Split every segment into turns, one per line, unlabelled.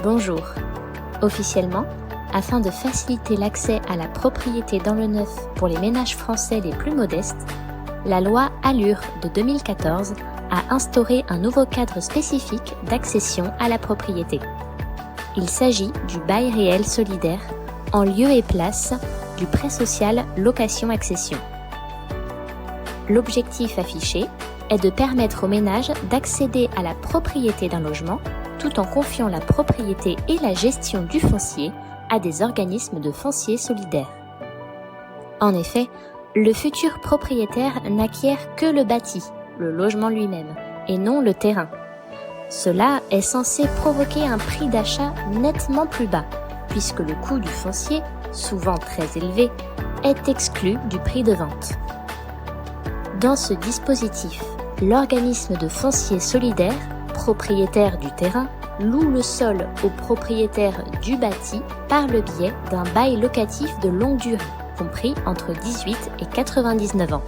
Bonjour. Officiellement, afin de faciliter l'accès à la propriété dans le neuf pour les ménages français les plus modestes, la loi ALUR de 2014 a instauré un nouveau cadre spécifique d'accession à la propriété. Il s'agit du bail réel solidaire en lieu et place du prêt social location-accession. L'objectif affiché est de permettre aux ménages d'accéder à la propriété d'un logement tout en confiant la propriété et la gestion du foncier à des organismes de foncier solidaire. En effet, le futur propriétaire n'acquiert que le bâti, le logement lui-même, et non le terrain. Cela est censé provoquer un prix d'achat nettement plus bas, puisque le coût du foncier, souvent très élevé, est exclu du prix de vente. Dans ce dispositif, l'organisme de foncier solidaire, propriétaire du terrain, loue le sol au propriétaire du bâti par le biais d'un bail locatif de longue durée, compris entre 18 et 99 ans.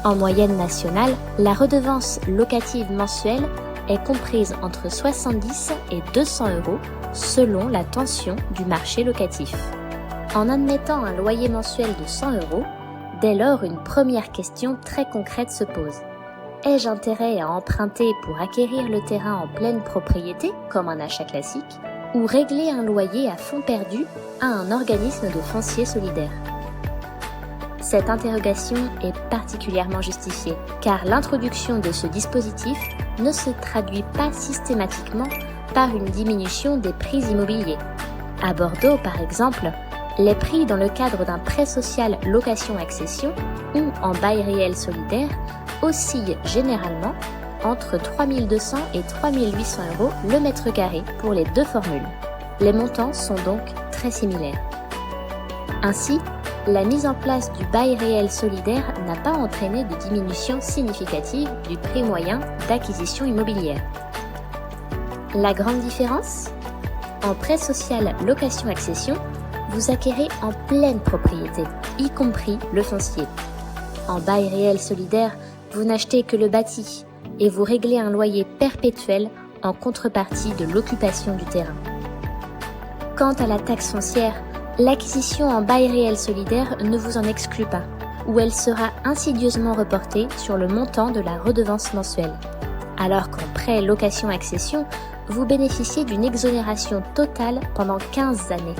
En moyenne nationale, la redevance locative mensuelle est comprise entre 70 et 200 euros selon la tension du marché locatif. En admettant un loyer mensuel de 100 euros, dès lors une première question très concrète se pose. Ai-je intérêt à emprunter pour acquérir le terrain en pleine propriété, comme un achat classique, ou régler un loyer à fonds perdu à un organisme de foncier solidaire ? Cette interrogation est particulièrement justifiée, car l'introduction de ce dispositif ne se traduit pas systématiquement par une diminution des prix immobiliers. À Bordeaux, par exemple, les prix dans le cadre d'un prêt social location-accession ou en bail réel solidaire oscillent généralement entre 3 200 et 3 800 euros le mètre carré pour les deux formules. Les montants sont donc très similaires. Ainsi, la mise en place du bail réel solidaire n'a pas entraîné de diminution significative du prix moyen d'acquisition immobilière. La grande différence ? En prêt social location-accession, vous acquérez en pleine propriété, y compris le foncier. En bail réel solidaire, vous n'achetez que le bâti et vous réglez un loyer perpétuel en contrepartie de l'occupation du terrain. Quant à la taxe foncière, l'acquisition en bail réel solidaire ne vous en exclut pas, ou elle sera insidieusement reportée sur le montant de la redevance mensuelle, alors qu'en prêt location-accession, vous bénéficiez d'une exonération totale pendant 15 années.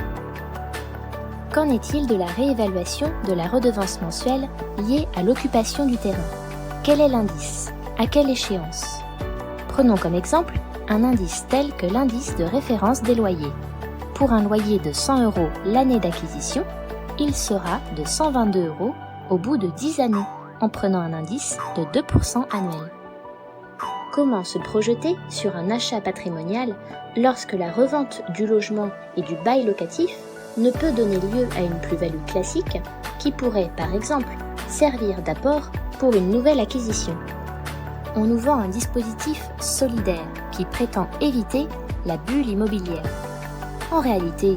Qu'en est-il de la réévaluation de la redevance mensuelle liée à l'occupation du terrain ? Quel est l'indice ? À quelle échéance ? Prenons comme exemple un indice tel que l'indice de référence des loyers. Pour un loyer de 100 euros l'année d'acquisition, il sera de 122 euros au bout de 10 années, en prenant un indice de 2% annuel. Comment se projeter sur un achat patrimonial lorsque la revente du logement et du bail locatif ne peut donner lieu à une plus-value classique qui pourrait, par exemple, servir d'apport pour une nouvelle acquisition ? On nous vend un dispositif solidaire qui prétend éviter la bulle immobilière. En réalité,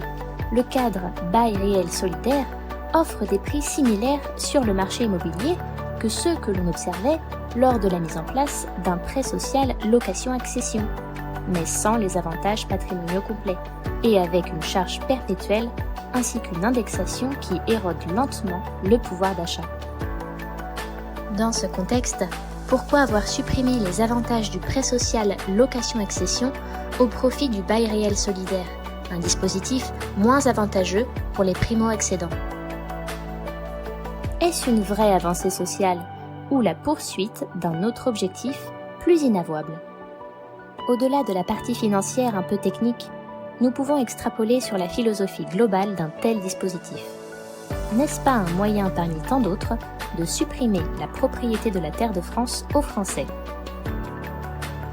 le cadre bail réel solidaire offre des prix similaires sur le marché immobilier que ceux que l'on observait lors de la mise en place d'un prêt social location-accession, mais sans les avantages patrimoniaux complets, et avec une charge perpétuelle ainsi qu'une indexation qui érode lentement le pouvoir d'achat. Dans ce contexte, pourquoi avoir supprimé les avantages du prêt social location-accession au profit du bail réel solidaire, un dispositif moins avantageux pour les primo-accédants ? Est-ce une vraie avancée sociale ou la poursuite d'un autre objectif plus inavouable ? Au-delà de la partie financière un peu technique, nous pouvons extrapoler sur la philosophie globale d'un tel dispositif. N'est-ce pas un moyen parmi tant d'autres de supprimer la propriété de la terre de France aux Français ?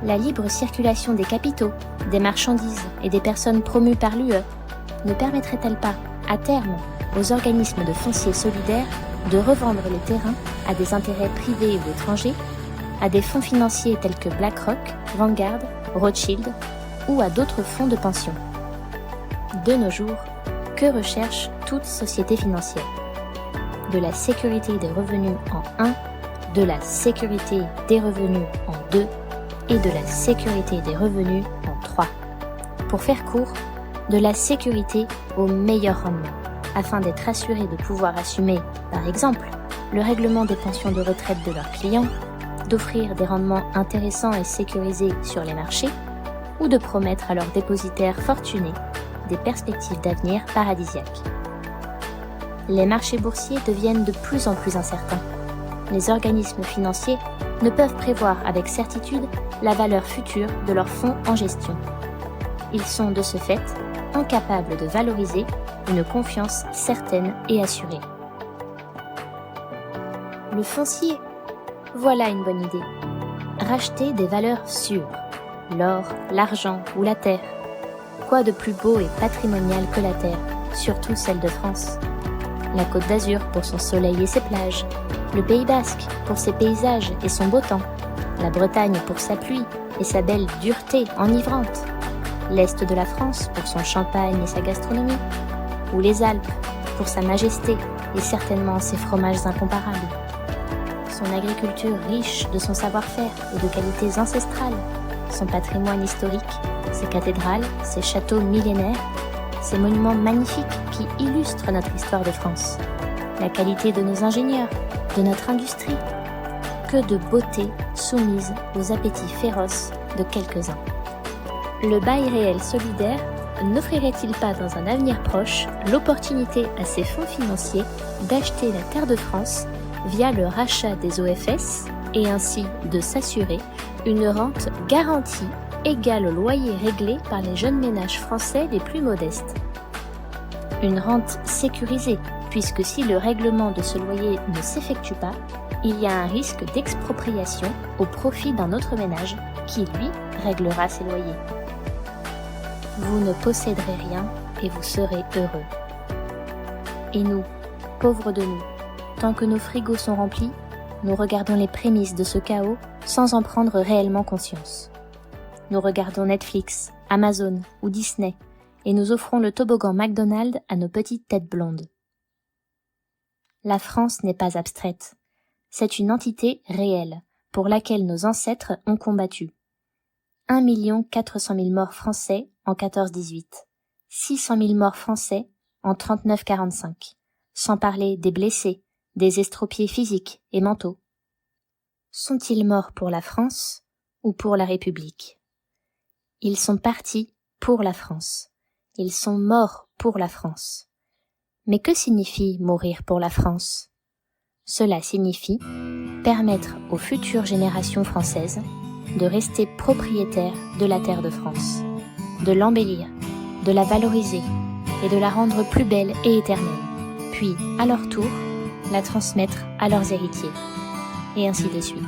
La libre circulation des capitaux, des marchandises et des personnes promues par l'UE ne permettrait-elle pas, à terme, aux organismes de foncier solidaires de revendre les terrains à des intérêts privés ou étrangers, à des fonds financiers tels que BlackRock, Vanguard, Rothschild ou à d'autres fonds de pension ? De nos jours, que recherche toute société financière ? De la sécurité des revenus en 1, de la sécurité des revenus en 2 et de la sécurité des revenus en 3. Pour faire court, de la sécurité au meilleur rendement, afin d'être assurés de pouvoir assumer, par exemple, le règlement des pensions de retraite de leurs clients, d'offrir des rendements intéressants et sécurisés sur les marchés, ou de promettre à leurs dépositaires fortunés des perspectives d'avenir paradisiaques. Les marchés boursiers deviennent de plus en plus incertains. Les organismes financiers ne peuvent prévoir avec certitude la valeur future de leurs fonds en gestion. Ils sont de ce fait incapables de valoriser une confiance certaine et assurée. Le foncier, voilà une bonne idée. Racheter des valeurs sûres, l'or, l'argent ou la terre. Quoi de plus beau et patrimonial que la terre, surtout celle de France? La Côte d'Azur pour son soleil et ses plages, le Pays Basque pour ses paysages et son beau temps, la Bretagne pour sa pluie et sa belle dureté enivrante, l'Est de la France pour son champagne et sa gastronomie, ou les Alpes pour sa majesté et certainement ses fromages incomparables. Son agriculture riche de son savoir-faire et de qualités ancestrales, son patrimoine historique, ses cathédrales, ses châteaux millénaires, ces monuments magnifiques qui illustrent notre histoire de France, la qualité de nos ingénieurs, de notre industrie. Que de beauté soumise aux appétits féroces de quelques-uns. Le bail réel solidaire n'offrirait-il pas dans un avenir proche l'opportunité à ces fonds financiers d'acheter la terre de France via le rachat des OFS et ainsi de s'assurer une rente garantie égale au loyer réglé par les jeunes ménages français les plus modestes. Une rente sécurisée, puisque si le règlement de ce loyer ne s'effectue pas, il y a un risque d'expropriation au profit d'un autre ménage qui, lui, réglera ses loyers. Vous ne posséderez rien et vous serez heureux. Et nous, pauvres de nous, tant que nos frigos sont remplis, nous regardons les prémices de ce chaos sans en prendre réellement conscience. Nous regardons Netflix, Amazon ou Disney et nous offrons le toboggan McDonald's à nos petites têtes blondes. La France n'est pas abstraite. C'est une entité réelle pour laquelle nos ancêtres ont combattu. 1 400 000 morts français en 14-18, 600 000 morts français en 39-45, sans parler des blessés, des estropiés physiques et mentaux. Sont-ils morts pour la France ou pour la République? Ils sont partis pour la France. Ils sont morts pour la France. Mais que signifie mourir pour la France? Cela signifie permettre aux futures générations françaises de rester propriétaires de la terre de France, de l'embellir, de la valoriser et de la rendre plus belle et éternelle, puis, à leur tour, la transmettre à leurs héritiers, et ainsi de suite.